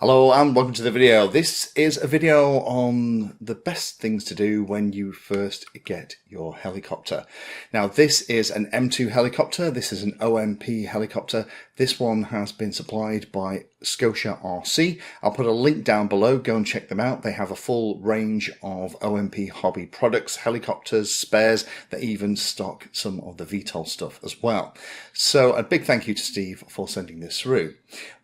Hello and welcome to the video. This is a video on the best things to do when you first get your helicopter. Now this is an M2 helicopter, this is an OMP helicopter. This one has been supplied by Scotia RC. I'll put a link down below, go and check them out. They have a full range of OMP hobby products, helicopters, spares. They even stock some of the VTOL stuff as well. So a big thank you to Steve for sending this through.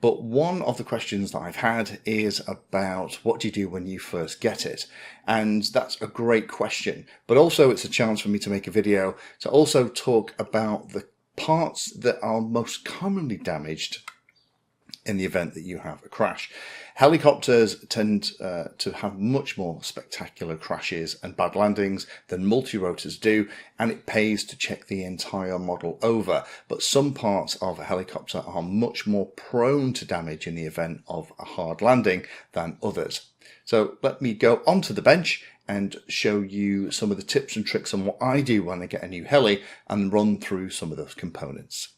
But one of the questions that I've had is about what do you do when you first get it? And that's a great question, but also it's a chance for me to make a video to also talk about the parts that are most commonly damaged in the event that you have a crash. Helicopters tend to have much more spectacular crashes and bad landings than multi-rotors do, and it pays to check the entire model over. But some parts of a helicopter are much more prone to damage in the event of a hard landing than others. So let me go onto the bench and show you some of the tips and tricks on what I do when I get a new heli and run through some of those components.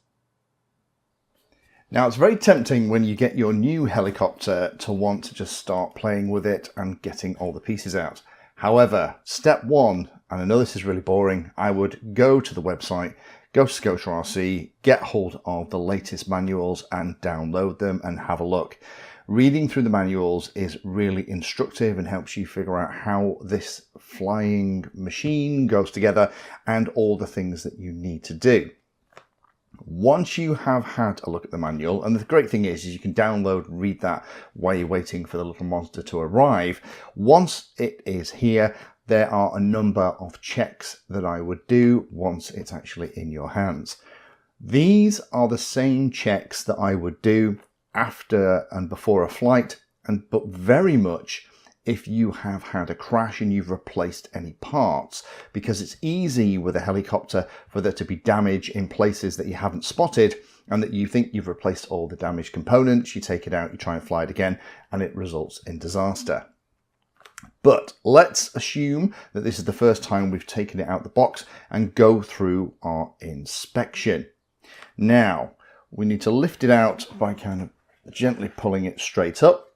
Now, it's very tempting when you get your new helicopter to want to just start playing with it and getting all the pieces out. However, step one, and I know this is really boring, I would go to the website, go to Scotia RC, get hold of the latest manuals and download them and have a look. Reading through the manuals is really instructive and helps you figure out how this flying machine goes together and all the things that you need to do. Once you have had a look at the manual, and the great thing is you can download, read that while you're waiting for the little monster to arrive. Once it is here, there are a number of checks that I would do once it's actually in your hands. These are the same checks that I would do after and before a flight, but very much if you have had a crash and you've replaced any parts, because it's easy with a helicopter for there to be damage in places that you haven't spotted and that you think you've replaced all the damaged components. You take it out, you try and fly it again, and it results in disaster. But let's assume that this is the first time we've taken it out the box and go through our inspection. Now, we need to lift it out by kind of gently pulling it straight up.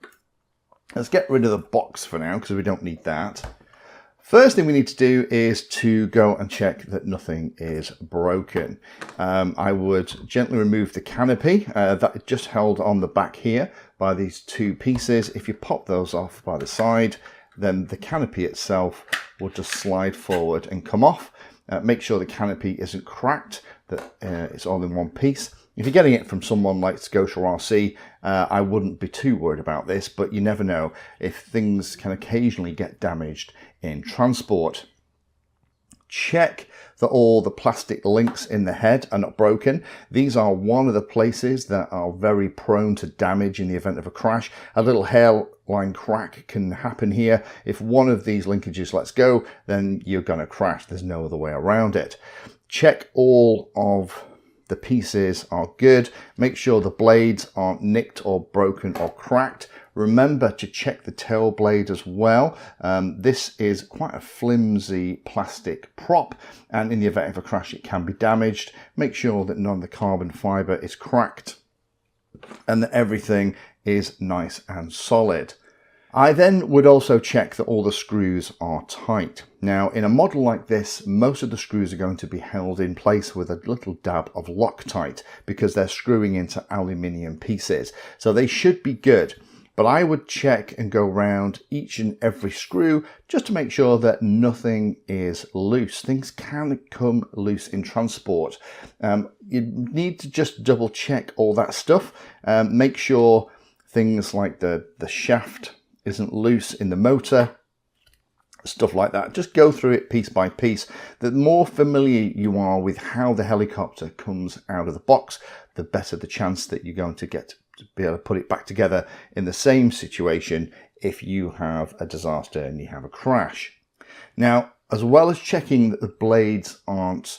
Let's get rid of the box for now because we don't need that. First thing we need to do is to go and check that nothing is broken. I would gently remove the canopy that is just held on the back here by these two pieces. If you pop those off by the side, then the canopy itself will just slide forward and come off. Make sure the canopy isn't cracked, that it's all in one piece. If you're getting it from someone like Scotia RC, I wouldn't be too worried about this, but you never know if things can occasionally get damaged in transport. Check that all the plastic links in the head are not broken. These are one of the places that are very prone to damage in the event of a crash. A little hairline crack can happen here. If one of these linkages lets go, then you're going to crash. There's no other way around it. Check all of the pieces are good. Make sure the blades aren't nicked or broken or cracked. Remember to check the tail blade as well. This is quite a flimsy plastic prop, and in the event of a crash it can be damaged. Make sure that none of the carbon fibre is cracked and that everything is nice and solid. I then would also check that all the screws are tight. Now, in a model like this, most of the screws are going to be held in place with a little dab of Loctite because they're screwing into aluminium pieces. So they should be good. But I would check and go around each and every screw just to make sure that nothing is loose. Things can come loose in transport. You need to just double check all that stuff. Make sure things like the shaft isn't loose in the motor, stuff like that. Just go through it piece by piece. The more familiar you are with how the helicopter comes out of the box, the better the chance that you're going to get to be able to put it back together in the same situation if you have a disaster and you have a crash. Now, as well as checking that the blades aren't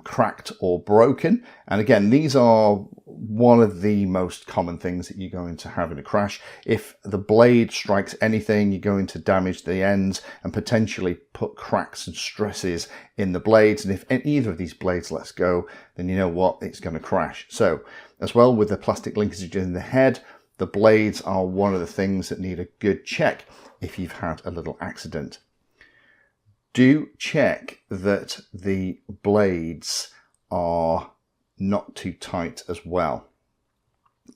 cracked or broken, and again, these are one of the most common things that you're going to have in a crash. If the blade strikes anything, you're going to damage the ends and potentially put cracks and stresses in the blades, and if either of these blades lets go, then you know what, it's going to crash. So as well with the plastic linkages in the head, the blades are one of the things that need a good check if you've had a little accident. Do check that the blades are not too tight as well.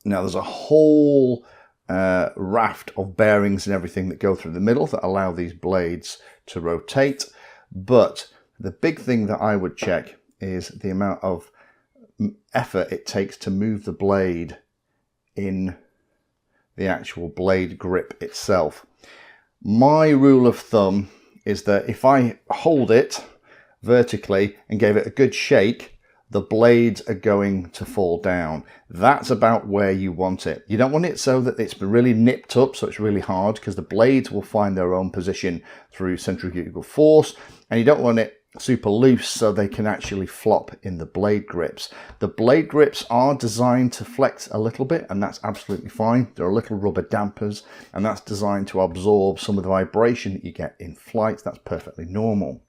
Now there's a whole raft of bearings and everything that go through the middle that allow these blades to rotate, but the big thing that I would check is the amount of effort it takes to move the blade in the actual blade grip itself. My rule of thumb is that if I hold it vertically and gave it a good shake, the blades are going to fall down. That's about where you want it. You don't want it so that it's really nipped up, so it's really hard, because the blades will find their own position through centrifugal force, and you don't want it super loose so they can actually flop in the blade grips. The blade grips are designed to flex a little bit, and that's absolutely fine. They're little rubber dampers, and that's designed to absorb some of the vibration that you get in flight. That's perfectly normal.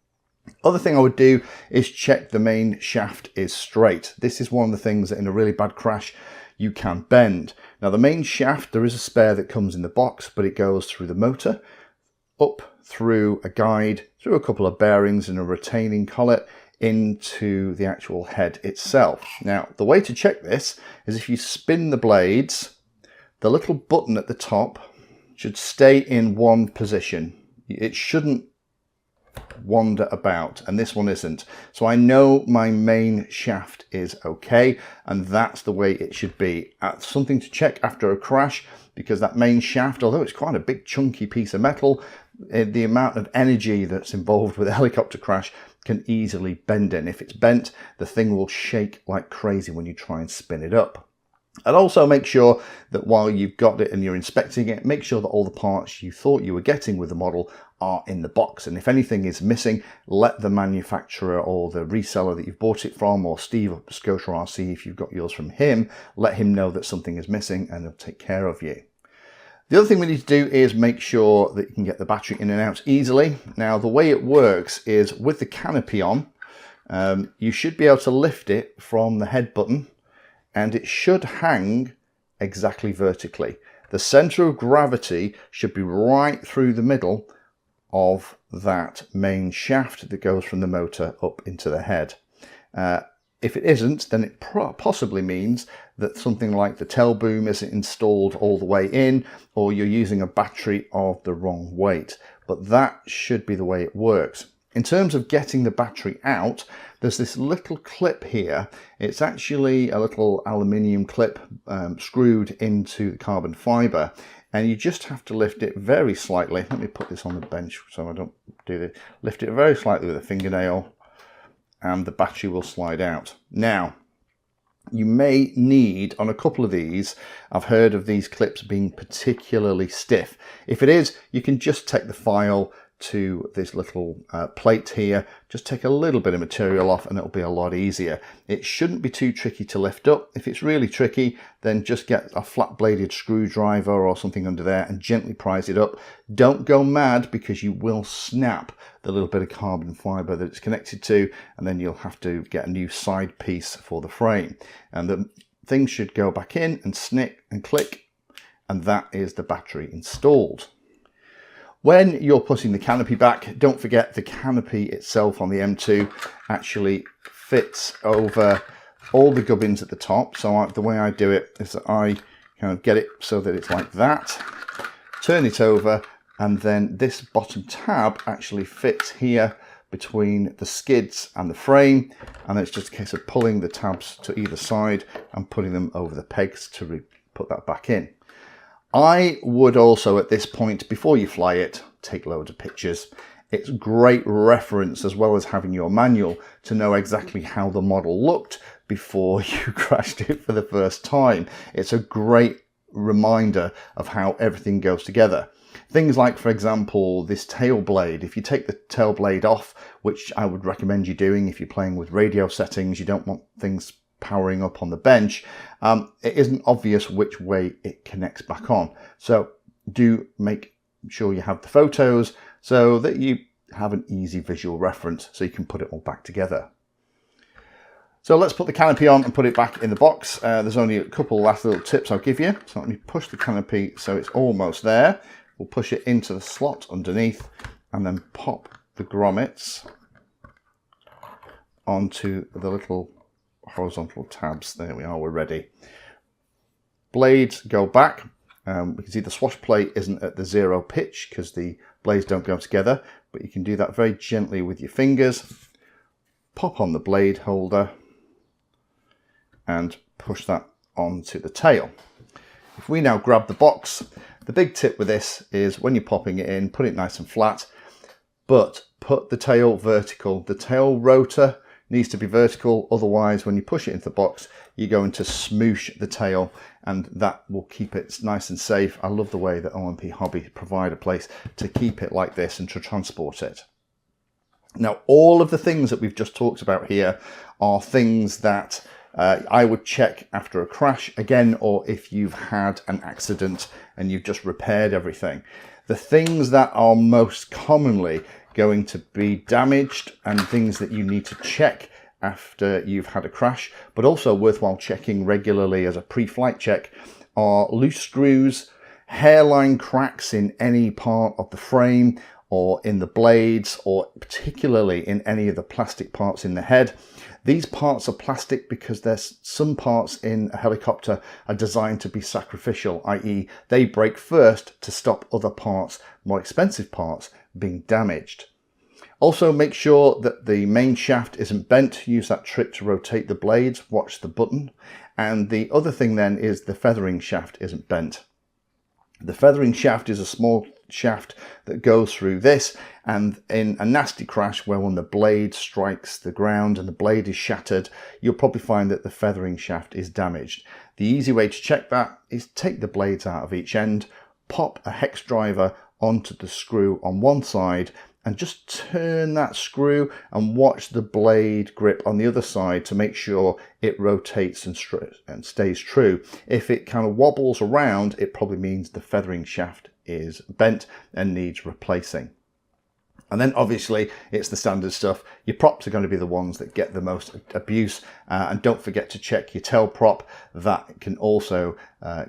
Other thing I would do is check the main shaft is straight. This is one of the things that in a really bad crash you can bend. Now the main shaft, there is a spare that comes in the box, but it goes through the motor, up through a guide, through a couple of bearings and a retaining collet into the actual head itself. Now the way to check this is if you spin the blades, the little button at the top should stay in one position. It shouldn't wander about, and this one isn't. So I know my main shaft is okay, and that's the way it should be. Something to check after a crash, because that main shaft, although it's quite a big chunky piece of metal, the amount of energy that's involved with a helicopter crash can easily bend it. And if it's bent, the thing will shake like crazy when you try and spin it up. And also make sure that while you've got it and you're inspecting it, make sure that all the parts you thought you were getting with the model are in the box. And if anything is missing, let the manufacturer or the reseller that you've bought it from, or Steve up at Scotia RC, if you've got yours from him, let him know that something is missing and he'll take care of you. The other thing we need to do is make sure that you can get the battery in and out easily. Now the way it works is with the canopy on, you should be able to lift it from the head button, and it should hang exactly vertically. The center of gravity should be right through the middle of that main shaft that goes from the motor up into the head. If it isn't, then it possibly means that something like the tail boom isn't installed all the way in, or you're using a battery of the wrong weight. But that should be the way it works. In terms of getting the battery out, there's this little clip here. It's actually a little aluminium clip screwed into the carbon fiber, and you just have to lift it very slightly. Let me put this on the bench so I don't do this. Lift it very slightly with a fingernail, and the battery will slide out. Now, you may need, on a couple of these, I've heard of these clips being particularly stiff. If it is, you can just take the file to this little plate here, just take a little bit of material off and it'll be a lot easier. It shouldn't be too tricky to lift up. If it's really tricky, then just get a flat bladed screwdriver or something under there and gently prise it up. Don't go mad, because you will snap the little bit of carbon fiber that it's connected to, and then you'll have to get a new side piece for the frame. And the thing should go back in and snick and click, and that is the battery installed. When you're putting the canopy back, don't forget the canopy itself on the M2 actually fits over all the gubbins at the top. So the way I do it is that I kind of get it so that it's like that, turn it over, and then this bottom tab actually fits here between the skids and the frame, and it's just a case of pulling the tabs to either side and putting them over the pegs to put that back in. I would also, at this point, before you fly it, take loads of pictures. It's great reference, as well as having your manual, to know exactly how the model looked before you crashed it for the first time. It's a great reminder of how everything goes together. Things like, for example, this tail blade. If you take the tail blade off, which I would recommend you doing if you're playing with radio settings, you don't want things powering up on the bench, it isn't obvious which way it connects back on. So do make sure you have the photos so that you have an easy visual reference so you can put it all back together. So let's put the canopy on and put it back in the box. There's only a couple last little tips I'll give you. So let me push the canopy so it's almost there. We'll push it into the slot underneath and then pop the grommets onto the little horizontal tabs. There we are, we're ready. Blades go back. We can see the swash plate isn't at the 0 pitch because the blades don't go together, but you can do that very gently with your fingers. Pop on the blade holder and push that onto the tail. If we now grab the box, the big tip with this is when you're popping it in, put it nice and flat, but put the tail vertical. The tail rotor needs to be vertical, otherwise when you push it into the box you're going to smoosh the tail and that will keep it nice and safe. I love the way that OMP Hobby provide a place to keep it like this and to transport it. Now all of the things that we've just talked about here are things that I would check after a crash again, or if you've had an accident and you've just repaired everything. The things that are most commonly going to be damaged and things that you need to check after you've had a crash, but also worthwhile checking regularly as a pre-flight check, are loose screws, hairline cracks in any part of the frame or in the blades, or particularly in any of the plastic parts in the head. These parts are plastic because there's some parts in a helicopter are designed to be sacrificial, i.e. they break first to stop other parts, more expensive parts, being damaged. Also make sure that the main shaft isn't bent. Use that trick to rotate the blades, watch the button. And the other thing then is the feathering shaft isn't bent. The feathering shaft is a small shaft that goes through this, and in a nasty crash where when the blade strikes the ground and the blade is shattered, you'll probably find that the feathering shaft is damaged. The easy way to check that is take the blades out of each end, pop a hex driver onto the screw on one side and just turn that screw and watch the blade grip on the other side to make sure it rotates and stays true. If it kind of wobbles around, it probably means the feathering shaft is bent and needs replacing. And then obviously it's the standard stuff. Your props are going to be the ones that get the most abuse, and don't forget to check your tail prop. That can also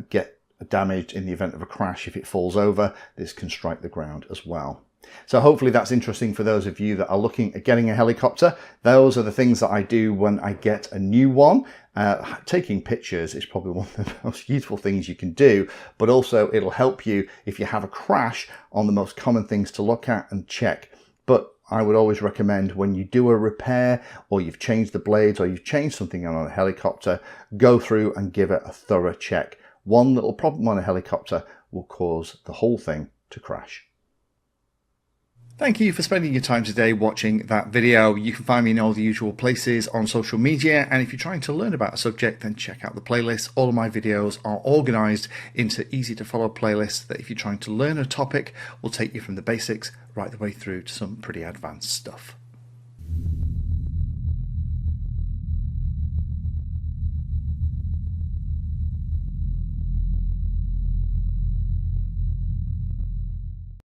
get damaged in the event of a crash. If it falls over, this can strike the ground as well. So hopefully that's interesting for those of you that are looking at getting a helicopter. Those are the things that I do when I get a new one. Taking pictures is probably one of the most useful things you can do, but also it'll help you if you have a crash on the most common things to look at and check. But I would always recommend when you do a repair, or you've changed the blades, or you've changed something on a helicopter, go through and give it a thorough check. One little problem on a helicopter will cause the whole thing to crash. Thank you for spending your time today watching that video. You can find me in all the usual places on social media, and if you're trying to learn about a subject, then check out the playlist. All of my videos are organized into easy to follow playlists that if you're trying to learn a topic will take you from the basics right the way through to some pretty advanced stuff.